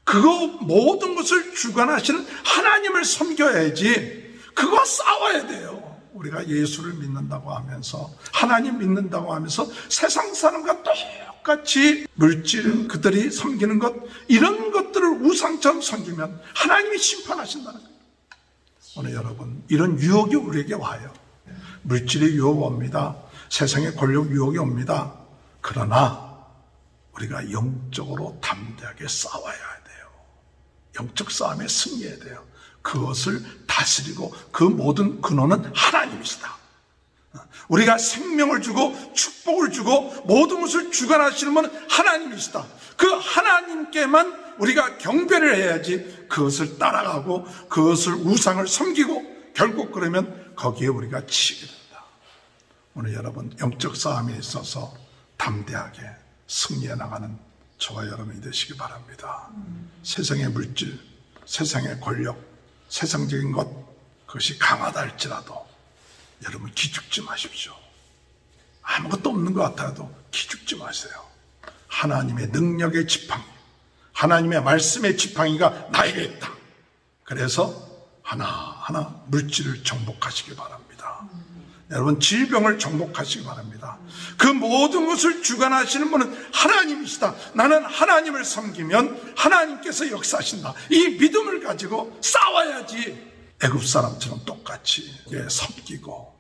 그거 모든 것을 주관하시는 하나님을 섬겨야지. 그거 싸워야 돼요. 우리가 예수를 믿는다고 하면서, 하나님 믿는다고 하면서 세상 사람과 똑같이 물질, 그들이 섬기는 것, 이런 것들을 우상처럼 섬기면 하나님이 심판하신다는 거예요. 오늘 여러분, 이런 유혹이 우리에게 와요. 물질의 유혹이 옵니다. 세상의 권력 유혹이 옵니다. 그러나 우리가 영적으로 담대하게 싸워야 돼요. 영적 싸움에 승리해야 돼요. 그것을 다스리고 그 모든 근원은 하나님이시다. 우리가 생명을 주고 축복을 주고 모든 것을 주관하시는 분은 하나님이시다. 그 하나님께만 우리가 경배를 해야지, 그것을 따라가고 그것을 우상을 섬기고 결국 그러면 거기에 우리가 치게 된다. 오늘 여러분, 영적 싸움에 있어서 담대하게 승리해 나가는 저와 여러분이 되시기 바랍니다. 세상의 물질, 세상의 권력, 세상적인 것, 그것이 강하다 할지라도 여러분 기죽지 마십시오. 아무것도 없는 것 같아도 기죽지 마세요. 하나님의 능력의 지팡이, 하나님의 말씀의 지팡이가 나에게 있다. 그래서 하나하나 물질을 정복하시기 바랍니다. 여러분, 질병을 정복하시기 바랍니다. 그 모든 것을 주관하시는 분은 하나님이시다. 나는 하나님을 섬기면 하나님께서 역사하신다. 이 믿음을 가지고 싸워야지. 애굽 사람처럼 똑같이 섬기고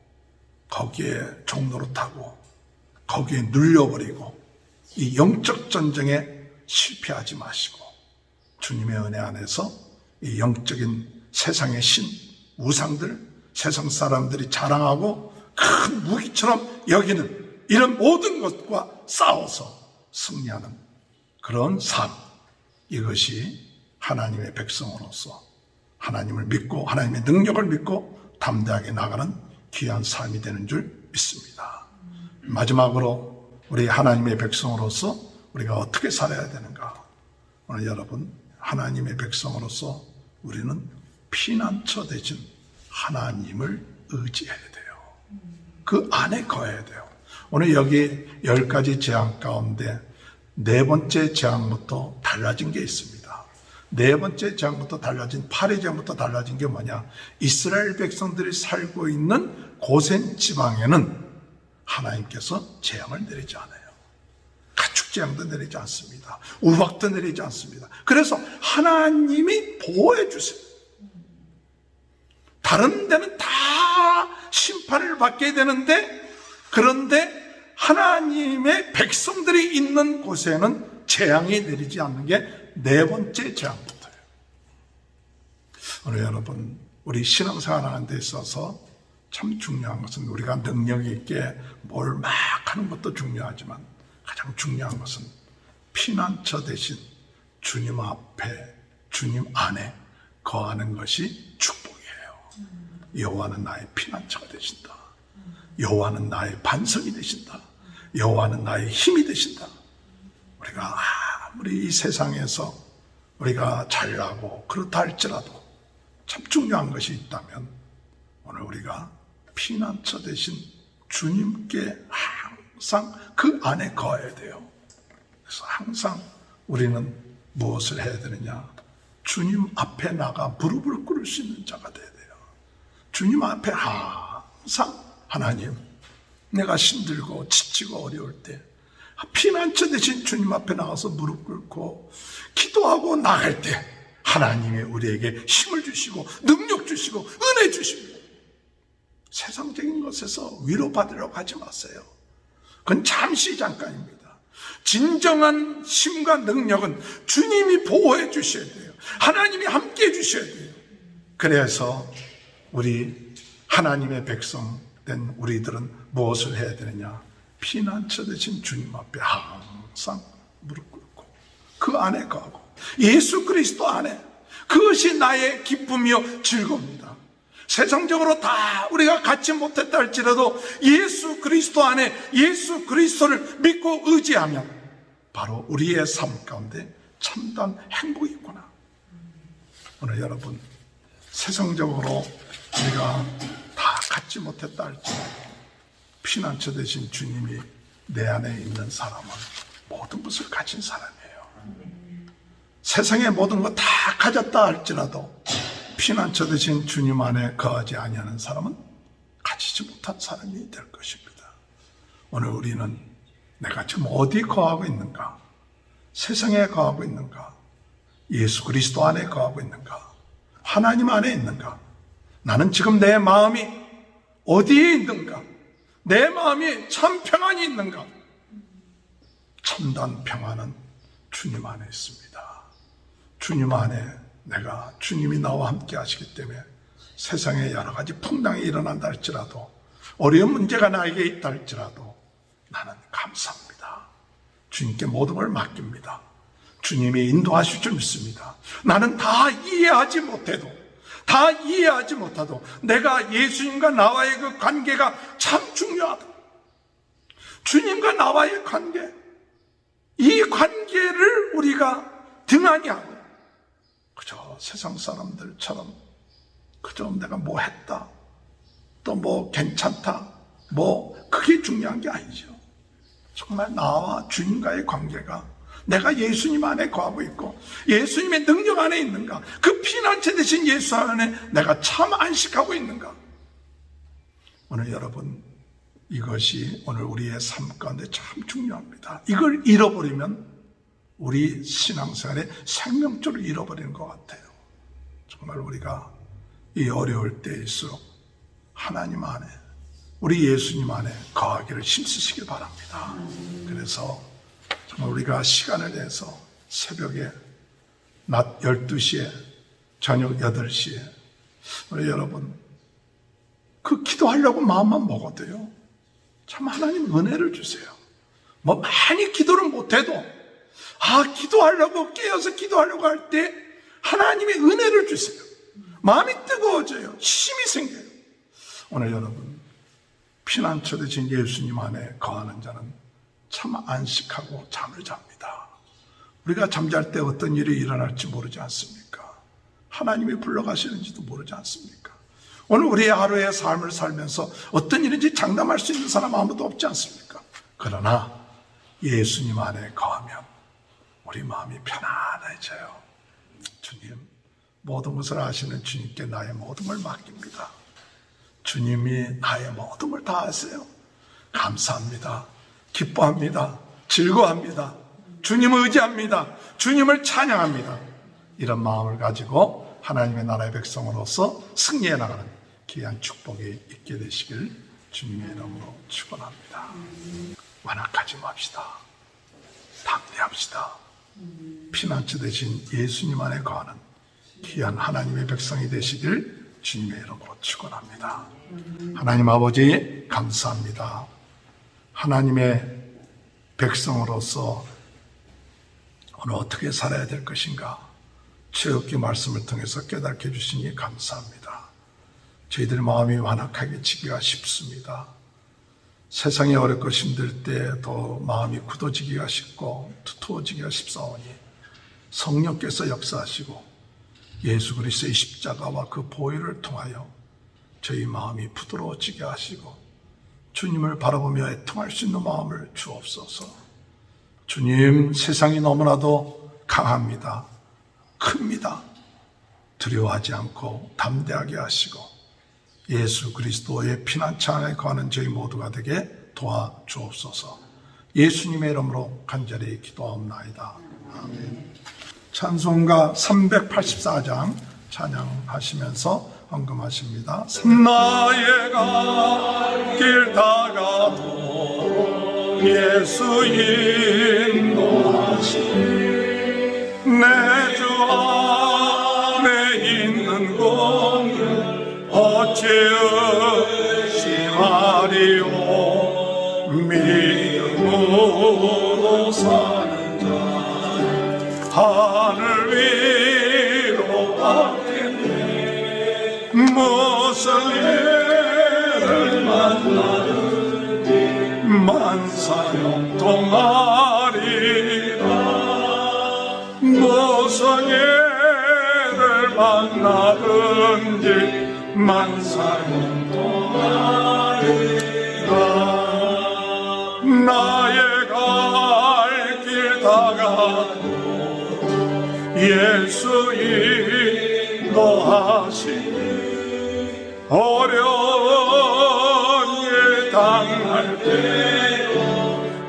거기에 종노릇하고 거기에 눌려버리고 이 영적 전쟁에 실패하지 마시고, 주님의 은혜 안에서 이 영적인 세상의 신, 우상들, 세상 사람들이 자랑하고 큰 무기처럼 여기는 이런 모든 것과 싸워서 승리하는 그런 삶, 이것이 하나님의 백성으로서 하나님을 믿고 하나님의 능력을 믿고 담대하게 나가는 귀한 삶이 되는 줄 믿습니다. 마지막으로 우리 하나님의 백성으로서 우리가 어떻게 살아야 되는가? 오늘 여러분, 하나님의 백성으로서 우리는 피난처 대신 하나님을 의지해야 돼요. 그 안에 거해야 돼요. 오늘 여기 10가지 재앙 가운데 네 번째 재앙부터 달라진 게 있습니다. 네 번째 재앙부터 달라진, 파리 재앙부터 달라진 게 뭐냐? 이스라엘 백성들이 살고 있는 고센 지방에는 하나님께서 재앙을 내리지 않아요. 축재양도 내리지 않습니다. 우박도 내리지 않습니다. 그래서 하나님이 보호해 주세요. 다른 데는 다 심판을 받게 되는데, 그런데 하나님의 백성들이 있는 곳에는 재앙이 내리지 않는 게 네 번째 재앙부터예요. 오늘 여러분, 우리 신앙생활하는 데 있어서 참 중요한 것은 우리가 능력 있게 뭘 막 하는 것도 중요하지만 가장 중요한 것은 피난처 대신 주님 앞에, 주님 안에 거하는 것이 축복이에요. 여호와는 나의 피난처가 되신다. 여호와는 나의 반석이 되신다. 여호와는 나의 힘이 되신다. 우리가 아무리 이 세상에서 우리가 잘나고 그렇다 할지라도 참 중요한 것이 있다면 오늘 우리가 피난처 대신 주님께 항상 그 안에 거해야 돼요. 그래서 항상 우리는 무엇을 해야 되느냐? 주님 앞에 나가 무릎을 꿇을 수 있는 자가 돼야 돼요. 주님 앞에 항상 하나님, 내가 힘들고 지치고 어려울 때 피난처 대신 주님 앞에 나가서 무릎 꿇고 기도하고 나갈 때 하나님이 우리에게 힘을 주시고 능력 주시고 은혜 주십니다. 세상적인 것에서 위로받으려고 하지 마세요. 그건 잠시 잠깐입니다. 진정한 힘과 능력은 주님이 보호해 주셔야 돼요. 하나님이 함께 해 주셔야 돼요. 그래서 우리 하나님의 백성 된 우리들은 무엇을 해야 되느냐? 피난처 대신 주님 앞에 항상 무릎 꿇고 그 안에 거하고 예수 그리스도 안에, 그것이 나의 기쁨이요 즐거움입니다. 세상적으로 다 우리가 갖지 못했다 할지라도 예수 그리스도 안에 예수 그리스도를 믿고 의지하면 바로 우리의 삶 가운데 참된 행복이 있구나. 오늘 여러분, 세상적으로 우리가 다 갖지 못했다 할지라도 피난처 대신 주님이 내 안에 있는 사람은 모든 것을 가진 사람이에요. 세상의 모든 것 다 가졌다 할지라도 피난처 대신 주님 안에 거하지 아니하는 사람은 가지지 못한 사람이 될 것입니다. 오늘 우리는 내가 지금 어디 거하고 있는가? 세상에 거하고 있는가? 예수 그리스도 안에 거하고 있는가? 하나님 안에 있는가? 나는 지금 내 마음이 어디에 있는가? 내 마음이 참 평안이 있는가? 참된 평안은 주님 안에 있습니다. 주님 안에 내가, 주님이 나와 함께 하시기 때문에 세상에 여러 가지 풍랑이 일어난다 할지라도, 어려운 문제가 나에게 있다 할지라도 나는 감사합니다. 주님께 모든 걸 맡깁니다. 주님이 인도하실 줄 믿습니다. 나는 다 이해하지 못해도, 내가 예수님과 나와의 그 관계가 참 중요하다. 주님과 나와의 관계, 이 관계를 우리가 등한히 하고 그저 세상 사람들처럼 그저 내가 뭐 했다, 또 뭐 괜찮다, 뭐 그게 중요한 게 아니죠. 정말 나와 주님과의 관계가, 내가 예수님 안에 거하고 있고 예수님의 능력 안에 있는가, 그 피난처 대신 예수 안에 내가 참 안식하고 있는가. 오늘 여러분, 이것이 오늘 우리의 삶 가운데 참 중요합니다. 이걸 잃어버리면 우리 신앙생활의 생명줄을 잃어버리는 것 같아요. 정말 우리가 이 어려울 때일수록 하나님 안에, 우리 예수님 안에 거하기를 힘쓰시길 바랍니다. 그래서 정말 우리가 시간을 내서 새벽에 낮 12시에 저녁 8시에 우리 여러분 그 기도하려고 마음만 먹어도요, 참 하나님 은혜를 주세요. 뭐 많이 기도를 못해도 기도하려고 깨어서 기도하려고 할 때 하나님의 은혜를 주세요. 마음이 뜨거워져요. 힘이 생겨요. 오늘 여러분, 피난처 대신 예수님 안에 거하는 자는 참 안식하고 잠을 잡니다. 우리가 잠잘 때 어떤 일이 일어날지 모르지 않습니까? 하나님이 불러가시는지도 모르지 않습니까? 오늘 우리의 하루의 삶을 살면서 어떤 일인지 장담할 수 있는 사람 아무도 없지 않습니까? 그러나 예수님 안에 거하면 우리 마음이 편안해져요. 주님, 모든 것을 아시는 주님께 나의 모든 걸 맡깁니다. 주님이 나의 모든 걸 다 아세요. 감사합니다. 기뻐합니다. 즐거워합니다. 주님을 의지합니다. 주님을 찬양합니다. 이런 마음을 가지고 하나님의 나라의 백성으로서 승리해 나가는 귀한 축복이 있게 되시길 주님의 이름으로 축원합니다. 완악하지 맙시다. 담대합시다. 피난처 되신 예수님 안에 거하는 귀한 하나님의 백성이 되시길 주님의 이름으로 축원합니다. 하나님 아버지 감사합니다. 하나님의 백성으로서 오늘 어떻게 살아야 될 것인가 최욱기 말씀을 통해서 깨닫게 해주시니 감사합니다. 저희들 마음이 완악해지기가 쉽습니다. 세상이 어렵고 힘들 때 더 마음이 굳어지기가 쉽고 두터워지기가 쉽사오니 성령께서 역사하시고 예수 그리스도의 십자가와 그 보혈을 통하여 저희 마음이 부드러워지게 하시고 주님을 바라보며 애통할 수 있는 마음을 주옵소서. 주님, 세상이 너무나도 강합니다. 큽니다. 두려워하지 않고 담대하게 하시고 예수 그리스도의 피난처 안에 거하는 저희 모두가 되게 도와주옵소서. 예수님의 이름으로 간절히 기도하옵나이다. 아멘. 찬송가 384장 찬양하시면서 헌금하십니다. 나의 갈 길 다가도 예수 인도하시니 내 주 안에 있는 공을 어찌 의심하리오. 믿음으로 사는 자 하늘 위로 받겠네. 무슨 일을 만나든지 만사형통하리라. 무슨 일을 만나든지 만사형통하리라. 나의 갈 길 다가도 예수 인도하시니 어려운 일 당할 때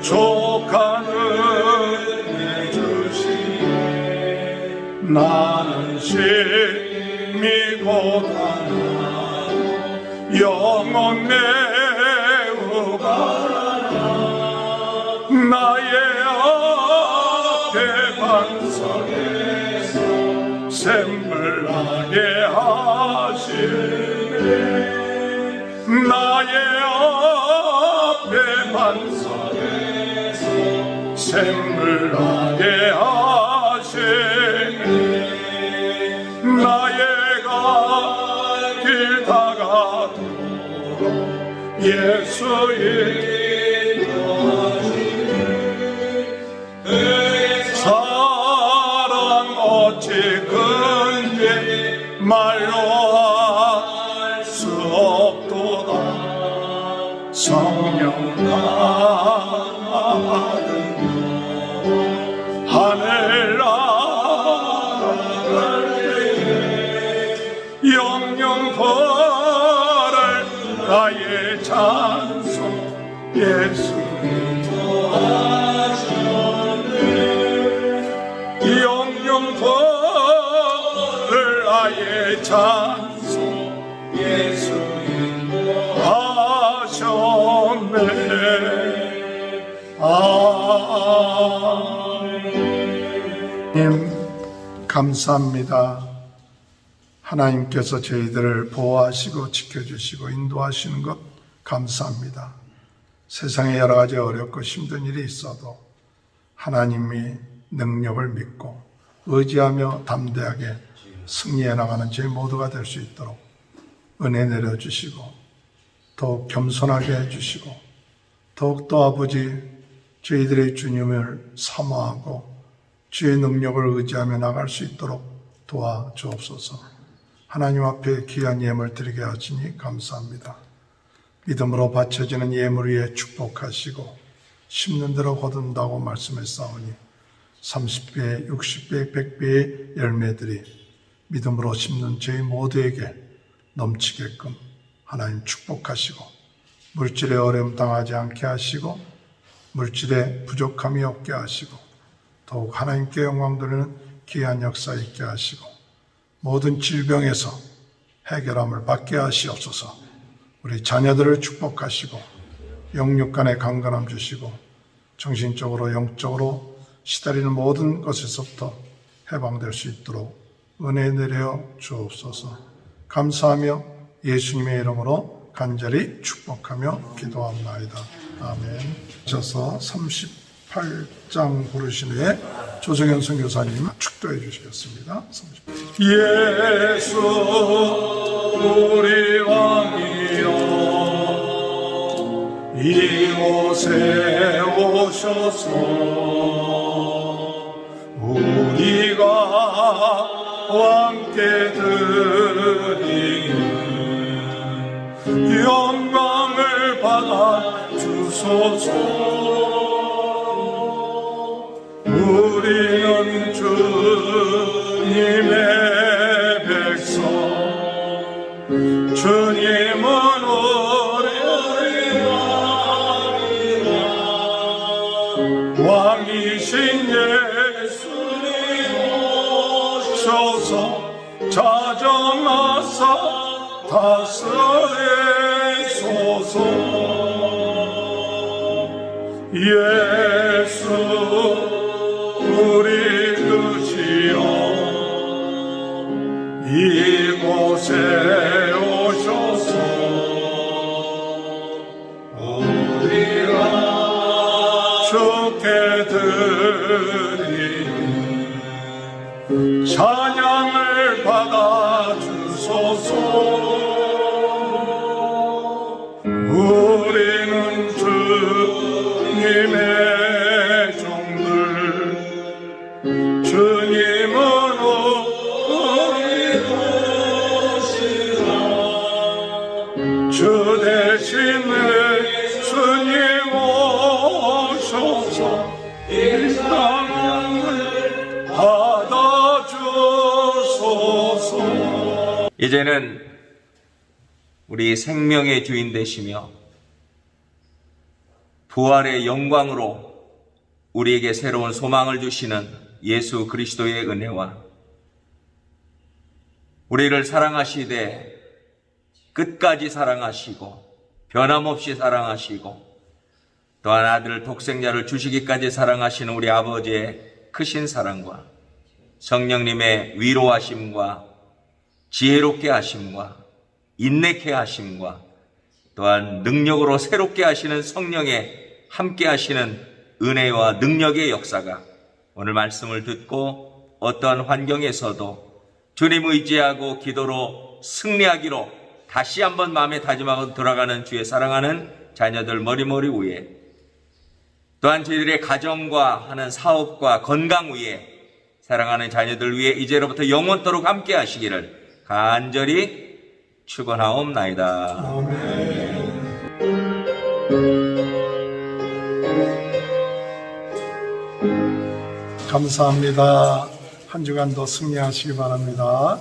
족한 은혜 주시니 나는 심히 고단하고 영혼 매우 가라. 나의 앞에 반석에서 샘물 나게 하시네. 나의 앞에 반석에서 샘물 나게 하시네. 나의 갈 길 다가도 예수 인도하시네. 사랑 어찌 큰지 말로 할 수 없도다. 성령 받은 하늘 나갈 때에 영영 벌을 나의 찬송 예수 인도하시네. 영영 벌을 나의 찬송 예수 인도하셨네. 아멘. 감사합니다. 하나님께서 저희들을 보호하시고 지켜주시고 인도하시는 것 감사합니다. 세상에 여러 가지 어렵고 힘든 일이 있어도 하나님이 능력을 믿고 의지하며 담대하게 승리해 나가는 저희 모두가 될 수 있도록 은혜 내려주시고 더욱 겸손하게 해주시고 더욱더 아버지 저희들의 주님을 사모하고 주의 능력을 의지하며 나갈 수 있도록 도와주옵소서. 하나님 앞에 귀한 예물 드리게 하시니 감사합니다. 믿음으로 바쳐지는 예물 위에 축복하시고 심는 대로 거둔다고 말씀했사오니 30배, 60배, 100배의 열매들이 믿음으로 심는 저희 모두에게 넘치게끔 하나님 축복하시고 물질의 어려움 당하지 않게 하시고 물질에 부족함이 없게 하시고 더욱 하나님께 영광 돌리는 귀한 역사 있게 하시고 모든 질병에서 해결함을 받게 하시옵소서. 우리 자녀들을 축복하시고 영육 간의 강건함 주시고 정신적으로 영적으로 시달리는 모든 것에서부터 해방될 수 있도록 은혜 내려 주옵소서. 감사하며 예수님의 이름으로 간절히 축복하며 기도합나이다. 아멘. 이어서 38장 부르신 후에 조정현 선교사님 축도해 주시겠습니다. 예수 우리 왕이여 이곳에 오셔서 우리가 왕께 드리는 영광을 받아 주소서. 우리는 주님의 백성, 주님은 우리 왕이신 예수님 오셔서 자정하사 다스리소서. 예수 우리 주시여 이곳에 오셔서 우리가 주께 드리는 찬양을 받아 주소서. 우리는 주님의 종들, 주님은 우리 도시라. 주 대신에 주님 오셔서 이 땅을 받아주소서. 이제는 우리 생명의 주인 되시며 부활의 영광으로 우리에게 새로운 소망을 주시는 예수 그리스도의 은혜와 우리를 사랑하시되 끝까지 사랑하시고 변함없이 사랑하시고 또한 아들 독생자를 주시기까지 사랑하시는 우리 아버지의 크신 사랑과 성령님의 위로하심과 지혜롭게 하심과 인내케 하심과 또한 능력으로 새롭게 하시는 성령의 함께 하시는 은혜와 능력의 역사가 오늘 말씀을 듣고 어떠한 환경에서도 주님 의지하고 기도로 승리하기로 다시 한번 마음에 다짐하고 돌아가는 주의 사랑하는 자녀들 머리머리 위에 또한 저희들의 가정과 하는 사업과 건강 위에 사랑하는 자녀들 위에 이제로부터 영원토록 함께 하시기를 간절히 축원하옵나이다. 아멘. 감사합니다. 한 주간도 승리하시기 바랍니다.